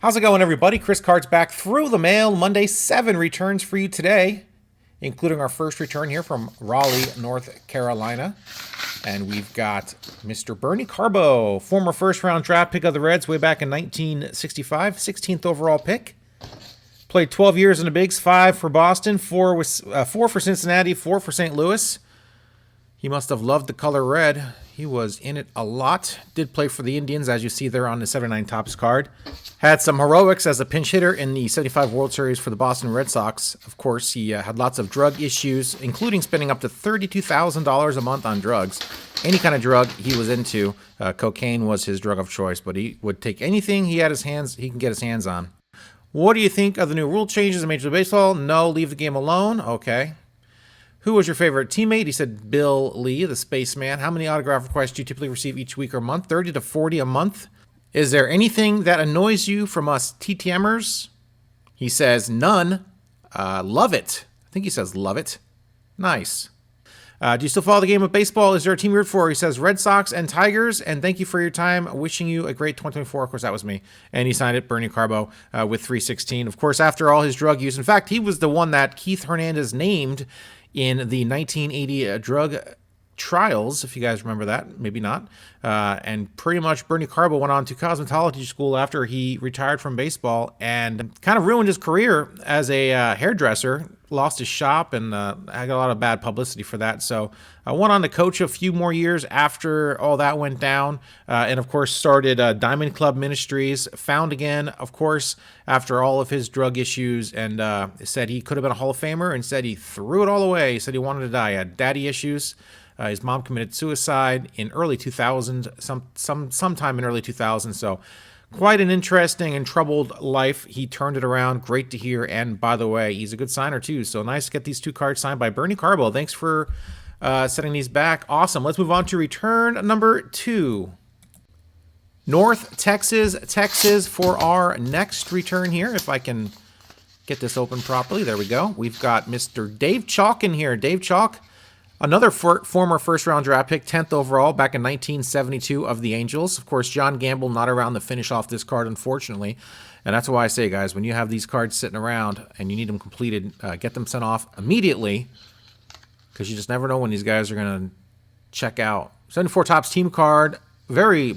How's it going, everybody? Chris Card's back through the mail. Monday, 7 returns for you today, including our first return here from Raleigh, North Carolina. And we've got Mr. Bernie Carbo, former first-round draft pick of the Reds way back in 1965, 16th overall pick. Played 12 years in the Bigs, 5 for Boston, 4 for Cincinnati, 4 for St. Louis. He must have loved the color red. He was in it a lot. Did play for the Indians, as you see there on the 79 Topps card. Had some heroics as a pinch hitter in the 75 World Series for the Boston Red Sox. Of course, he had lots of drug issues, including spending up to $32,000 a month on drugs. Any kind of drug he was into. Cocaine was his drug of choice, but he would take anything he can get his hands on. What do you think of the new rule changes in Major League Baseball? No, leave the game alone. Okay. Who was your favorite teammate? He said Bill Lee, the spaceman. How many autograph requests do you typically receive each week or month? 30 to 40 a month. Is there anything that annoys you from us TTMers? He says none. Love it. I think he says love it. Nice. Do you still follow the game of baseball? Is there a team you root for? He says Red Sox and Tigers. And thank you for your time. Wishing you a great 2024. Of course, that was me. And he signed it, Bernie Carbo, with 316. Of course, after all his drug use. In fact, he was the one that Keith Hernandez named in the 1980 drug trials, if you guys remember that, maybe not. And pretty much Bernie Carbo went on to cosmetology school after he retired from baseball and kind of ruined his career as a hairdresser. Lost his shop and I got a lot of bad publicity for that. So I went on to coach a few more years after all that went down. And of course started Diamond Club Ministries, found again, of course, after all of his drug issues, and said he could have been a Hall of Famer, and said he threw it all away. He said he wanted to die. He had daddy issues. His mom committed suicide in early 2000, sometime in early 2000. So quite an interesting and troubled life. He turned it around. Great to hear. And by the way, he's a good signer too. So nice to get these 2 cards signed by Bernie Carbo. Thanks for sending these back. Awesome. Let's move on to return number 2. North Texas for our next return here. If I can get this open properly. There we go. We've got Mr. Dave Chalk in here. Dave Chalk, another former first-round draft pick, 10th overall, back in 1972 of the Angels. Of course, John Gamble not around to finish off this card, unfortunately. And that's why I say, guys, when you have these cards sitting around and you need them completed, get them sent off immediately, because you just never know when these guys are going to check out. 74 Topps team card, very,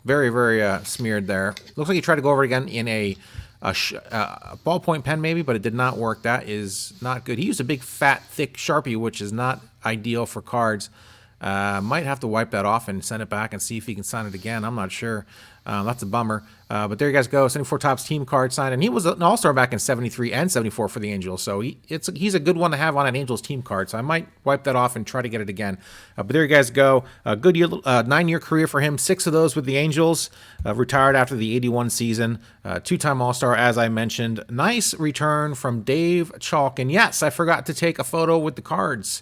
very, very smeared there. Looks like he tried to go over it again in a ballpoint pen maybe, but it did not work. That is not good. He used a big, fat, thick Sharpie, which is not ideal for cards. Might have to wipe that off and send it back and see if he can sign it again. I'm not sure. That's a bummer. But there you guys go. 74 Topps team card signed. And he was an all-star back in 73 and 74 for the Angels. So he's a good one to have on an Angels team card. So I might wipe that off and try to get it again. But there you guys go. A good year, 9-year career for him. 6 of those with the Angels. Retired after the 81 season. 2-time all-star, as I mentioned. Nice return from Dave Chalk. And yes, I forgot to take a photo with the cards.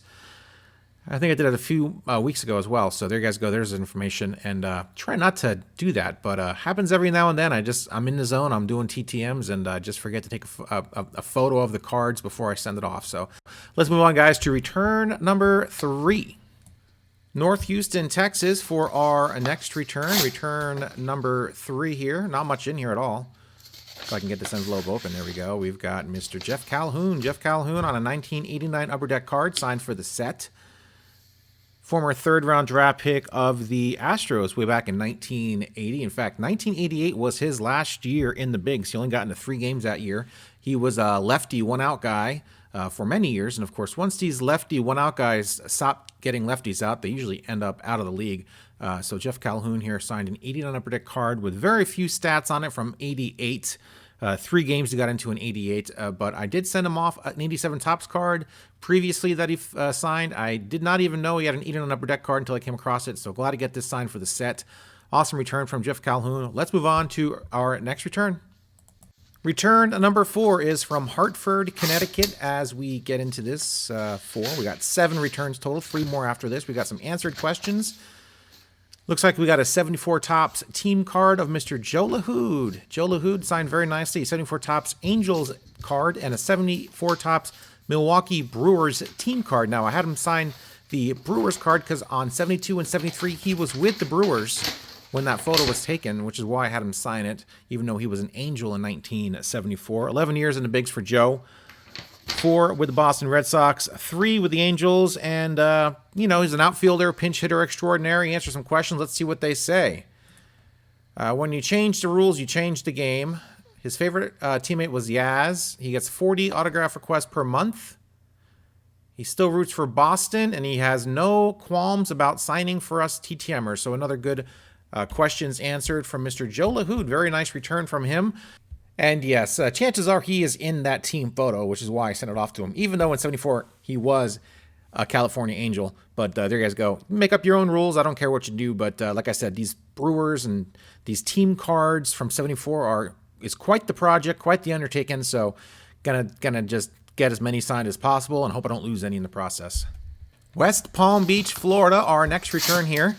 I think I did it a few weeks ago as well. So there you guys go. There's the information. And try not to do that, but happens every now and then. I'm in the zone. I'm doing TTMs, and I just forget to take a photo of the cards before I send it off. So let's move on, guys, to return number 3. North Houston, Texas for our next return. Return number 3 here. Not much in here at all. If I can get this envelope open. There we go. We've got Mr. Jeff Calhoun. Jeff Calhoun on a 1989 Upper Deck card signed for the set. Former 3rd-round draft pick of the Astros way back in 1980. In fact, 1988 was his last year in the Bigs. He only got into 3 games that year. He was a lefty, one-out guy for many years. And, of course, once these lefty, one-out guys stop getting lefties out, they usually end up out of the league. So Jeff Calhoun here signed an 89 Upper Deck card with very few stats on it from 88. 3 games he got into in 88, but I did send him off an 87 Topps card previously that he signed. I did not even know he had an 89 Upper Deck card until I came across it, so glad to get this signed for the set. Awesome return from Jeff Calhoun. Let's move on to our next return. Return number 4 is from Hartford, Connecticut. As we get into this 4, we got 7 returns total, 3 more after this. We got some answered questions. Looks like we got a 74 Topps team card of Mr. Jola Hood. Jola Hood signed very nicely. 74 Topps Angels card and a 74 Topps Milwaukee Brewers team card. Now, I had him sign the Brewers card because on 72 and 73, he was with the Brewers. when that photo was taken, which is why I had him sign it, even though he was an Angel in 1974. 11 years in the bigs for Joe. 4 with the Boston Red Sox, 3 with the Angels, and, you know, he's an outfielder, pinch hitter extraordinary. He answers some questions. Let's see what they say. When you change the rules, you change the game. His favorite teammate was Yaz. He gets 40 autograph requests per month. He still roots for Boston, and he has no qualms about signing for us TTMers. So another good questions answered from Mr. Jola Hood. Very nice return from him. And yes, chances are he is in that team photo, which is why I sent it off to him. Even though in 74 he was a California Angel. But there you guys go. Make up your own rules. I don't care what you do. But like I said, these Brewers and these team cards from 74 is quite the project, quite the undertaking. So gonna just get as many signed as possible and hope I don't lose any in the process. West Palm Beach, Florida, our next return here.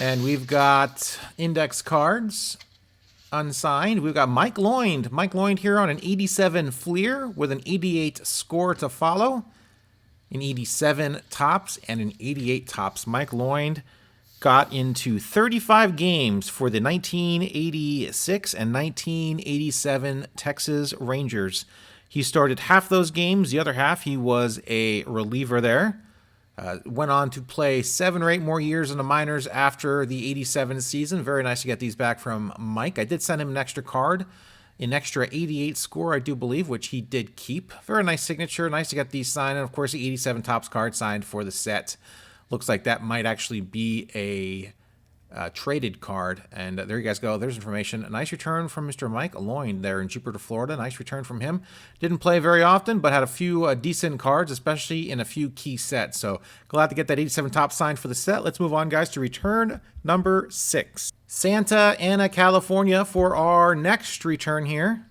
And we've got index cards. Unsigned. We've got Mike Lloyd. Mike Lloyd here on an 87 Fleer with an 88 score to follow. An 87 tops and an 88 tops. Mike Lloyd got into 35 games for the 1986 and 1987 Texas Rangers. He started half those games. The other half, he was a reliever there. Went on to play 7 or 8 more years in the minors after the 87 season. Very nice to get these back from Mike. I did send him an extra card, an extra 88 score, I do believe, which he did keep. Very nice signature. Nice to get these signed. And, of course, the 87 Topps card signed for the set. Looks like that might actually be a traded card. And there you guys go. There's information. A nice return from Mr. Mike Lloyd there in Jupiter, Florida. Nice return from him. Didn't play very often, but had a few decent cards, especially in a few key sets. So glad to get that 87 top signed for the set. Let's move on, guys, to return number 6. Santa Ana, California for our next return here.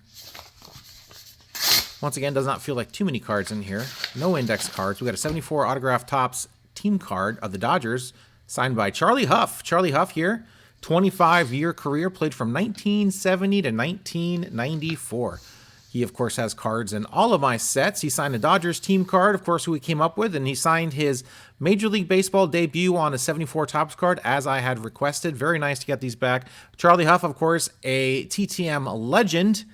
Once again, does not feel like too many cards in here. No index cards. We got a 74 autograph Topps team card of the Dodgers, signed by Charlie Huff. Charlie Huff here, 25-year career, played from 1970 to 1994. He, of course, has cards in all of my sets. He signed a Dodgers team card, of course, who he came up with, and he signed his Major League Baseball debut on a 74 Topps card, as I had requested. Very nice to get these back. Charlie Huff, of course, a TTM legend.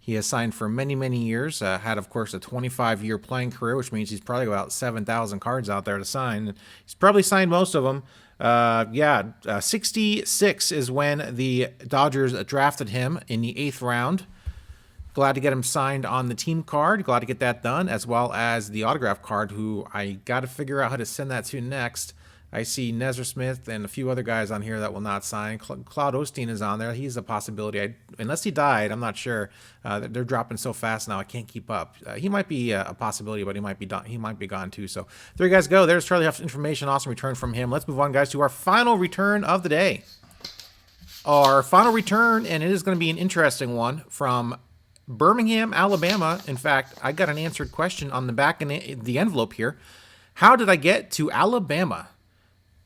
He has signed for many, many years. Had, of course, a 25-year playing career, which means he's probably about 7,000 cards out there to sign. He's probably signed most of them. 66 is when the Dodgers drafted him in the 8th round. Glad to get him signed on the team card. Glad to get that done, as well as the autograph card, who I got to figure out how to send that to next. I see Nezra Smith and a few other guys on here that will not sign. Claude Osteen is on there. He's a possibility. Unless he died, I'm not sure. They're dropping so fast now, I can't keep up. He might be a possibility, but he might be gone too. So there you guys go. There's Charlie Huff's information. Awesome return from him. Let's move on, guys, to our final return of the day. Our final return, and it is going to be an interesting one, from Birmingham, Alabama. In fact, I got an answered question on the back of the envelope here. How did I get to Alabama?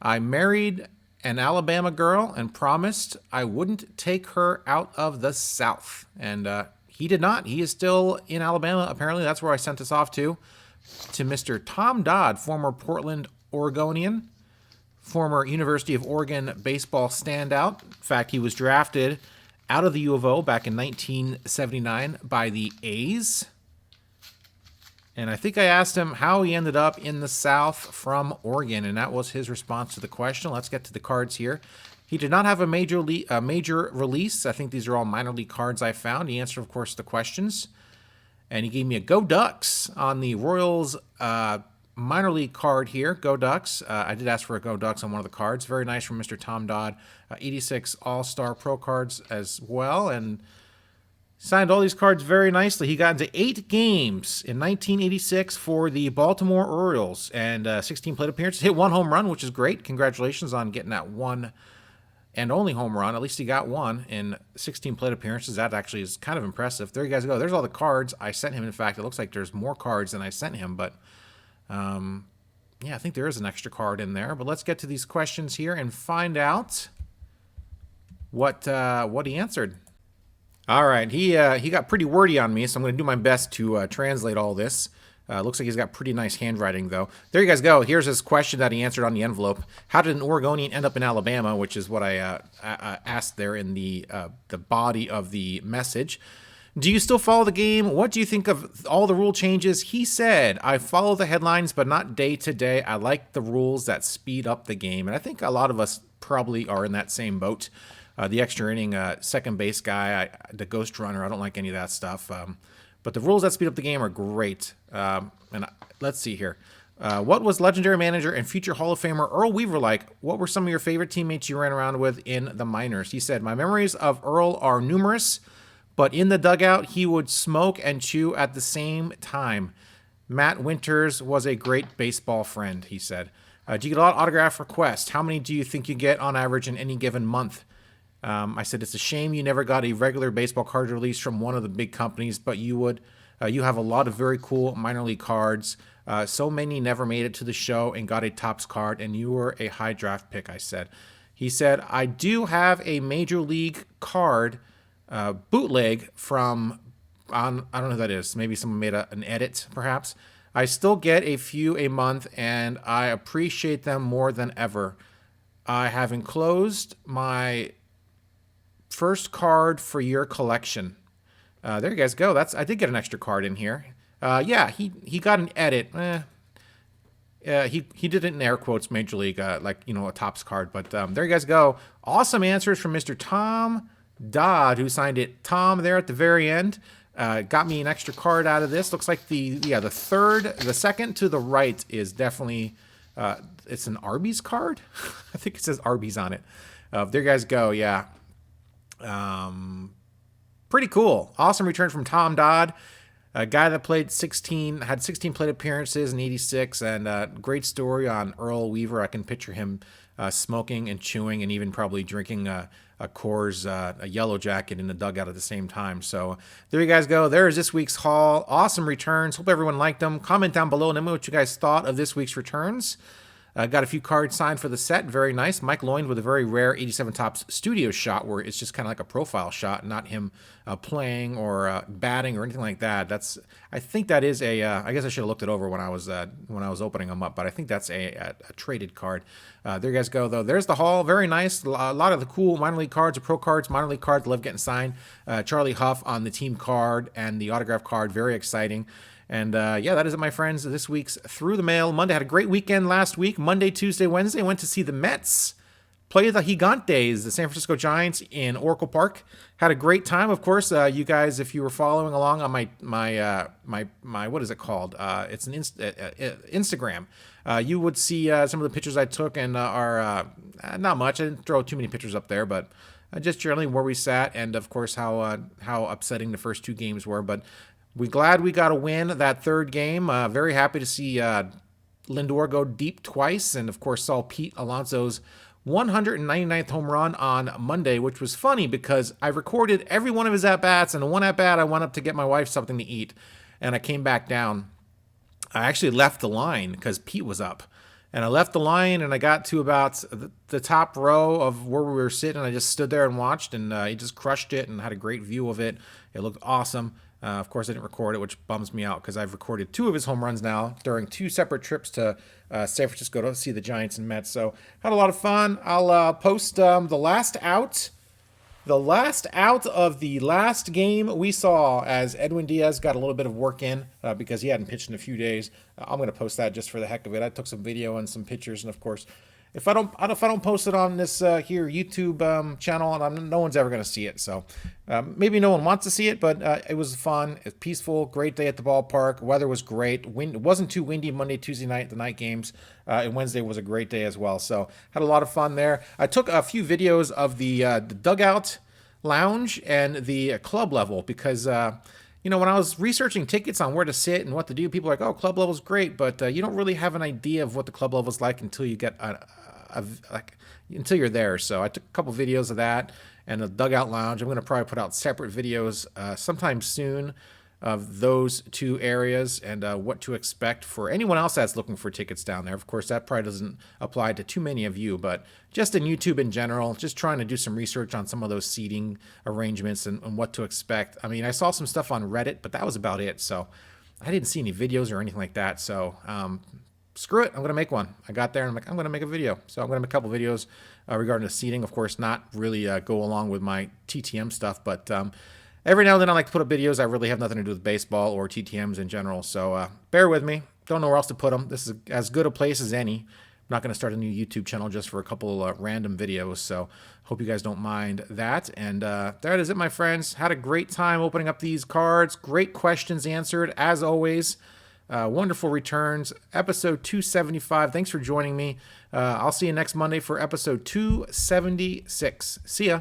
I married an Alabama girl and promised I wouldn't take her out of the South. And he did not. He is still in Alabama. Apparently, that's where I sent this off to Mr. Tom Dodd, former Portland Oregonian, former University of Oregon baseball standout. In fact, he was drafted out of the U of O back in 1979 by the A's. And I think I asked him how he ended up in the South from Oregon, and that was his response to the question. Let's get to the cards here. He did not have a major release. I think these are all minor league cards I found. He answered, of course, the questions. And he gave me a Go Ducks on the Royals minor league card here. Go Ducks. I did ask for a Go Ducks on one of the cards. Very nice from Mr. Tom Dodd. 86 All-Star Pro cards as well, and signed all these cards very nicely. He got into 8 games in 1986 for the Baltimore Orioles and 16 plate appearances. Hit 1 home run, which is great. Congratulations on getting that one and only home run. At least he got one in 16 plate appearances. That actually is kind of impressive. There you guys go. There's all the cards I sent him. In fact, it looks like there's more cards than I sent him, but yeah, I think there is an extra card in there. But let's get to these questions here and find out what he answered. All right, he got pretty wordy on me, so I'm going to do my best to translate all this. Looks like he's got pretty nice handwriting, though. There you guys go. Here's his question that he answered on the envelope. How did an Oregonian end up in Alabama? Which is what I asked there in the body of the message. Do you still follow the game? What do you think of all the rule changes? He said, I follow the headlines, but not day to day. I like the rules that speed up the game. And I think a lot of us probably are in that same boat. The extra inning second base guy, the ghost runner, I don't like any of that stuff. But the rules that speed up the game are great. Let's see here. What was legendary manager and future Hall of Famer Earl Weaver like? What were some of your favorite teammates you ran around with in the minors? He said, my memories of Earl are numerous, but in the dugout, he would smoke and chew at the same time. Matt Winters was a great baseball friend, he said. Do you get a lot of autograph requests? How many do you think you get on average in any given month? I said, it's a shame you never got a regular baseball card release from one of the big companies, but you would. You have a lot of very cool minor league cards. So many never made it to the show and got a Topps card, and you were a high draft pick, I said. He said, I do have a major league card bootleg from, I don't know who that is. Maybe someone made an edit, perhaps. I still get a few a month, and I appreciate them more than ever. I have enclosed my first card for your collection. There you guys go. I did get an extra card in here. Yeah, he got an edit. He did it in air quotes, Major League, like, a Topps card. But there you guys go. Awesome answers from Mr. Tom Dodd, who signed it. Tom there at the very end. Got me an extra card out of this. Looks like the second to the right is definitely, it's an Arby's card. I think it says Arby's on it. There you guys go. Yeah. Pretty cool. Awesome return from Tom Dodd, a guy that had 16 plate appearances in '86, and great story on Earl Weaver. I can picture him smoking and chewing and even probably drinking a Coors, a Yellow Jacket in the dugout at the same time. So there you guys go. There's this week's haul. Awesome returns. Hope everyone liked them. Comment down below and let me know what you guys thought of this week's returns. Got a few cards signed for the set. Very nice. Mike Loyne with a very rare 87 Topps studio shot where it's just kind of like a profile shot, not him playing or batting or anything like that. I think that is I guess I should have looked it over when I was opening them up, but I think that's a traded card. There you guys go, though. There's the haul. Very nice. A lot of the cool minor league cards or pro cards, minor league cards. Love getting signed. Charlie Huff on the team card and the autograph card. Very exciting. And yeah, that is it, my friends. This week's Through the Mail Monday. Had a great weekend last week. Monday, Tuesday, Wednesday. Went to see the Mets play the Gigantes, the San Francisco Giants, in Oracle Park. Had a great time. Of course, you guys, if you were following along on my what is it called? It's an Instagram. You would see some of the pictures I took, and are not much. I didn't throw too many pictures up there, but just generally where we sat, and of course how upsetting the first two games were. But we're glad we got a win that third game. Very happy to see Lindor go deep twice, and of course saw Pete Alonso's 199th home run on Monday, which was funny because I recorded every one of his at-bats, and the one at-bat I went up to get my wife something to eat, and I came back down. I actually left the line because Pete was up, and I left the line, and I got to about the top row of where we were sitting, and I just stood there and watched, and he just crushed it and had a great view of it. It looked awesome. Of course, I didn't record it, which bums me out because I've recorded two of his home runs now during two separate trips to San Francisco to see the Giants and Mets. So had a lot of fun. I'll post the last out of the last game we saw as Edwin Diaz got a little bit of work in because he hadn't pitched in a few days. I'm going to post that just for the heck of it. I took some video and some pictures, and of course, if I don't post it on this here YouTube channel, and no one's ever going to see it. So maybe no one wants to see it, but it was fun. It's peaceful, great day at the ballpark. Weather was great. It wasn't too windy Monday, Tuesday night, the night games, and Wednesday was a great day as well. So had a lot of fun there. I took a few videos of the dugout lounge and the club level because when I was researching tickets on where to sit and what to do, people are like, oh, club level's great, but you don't really have an idea of what the club level's like until you get until you're there. So I took a couple videos of that and the dugout lounge. I'm going to probably put out separate videos sometime soon of those two areas and what to expect for anyone else that's looking for tickets down there. Of course, that probably doesn't apply to too many of you, but just in YouTube in general, just trying to do some research on some of those seating arrangements and what to expect. I mean, I saw some stuff on Reddit, but that was about it. So I didn't see any videos or anything like that. So screw it. I'm going to make one. I got there and I'm like, I'm going to make a video. So I'm going to make a couple videos regarding the seating. Of course, not really go along with my TTM stuff, but every now and then I like to put up videos. I really have nothing to do with baseball or TTMs in general. So bear with me. Don't know where else to put them. This is as good a place as any. I'm not going to start a new YouTube channel just for a couple random videos, so hope you guys don't mind that. And that is it, my friends. Had a great time opening up these cards. Great questions answered, as always. Wonderful returns. Episode 275. Thanks for joining me. I'll see you next Monday for episode 276. See ya.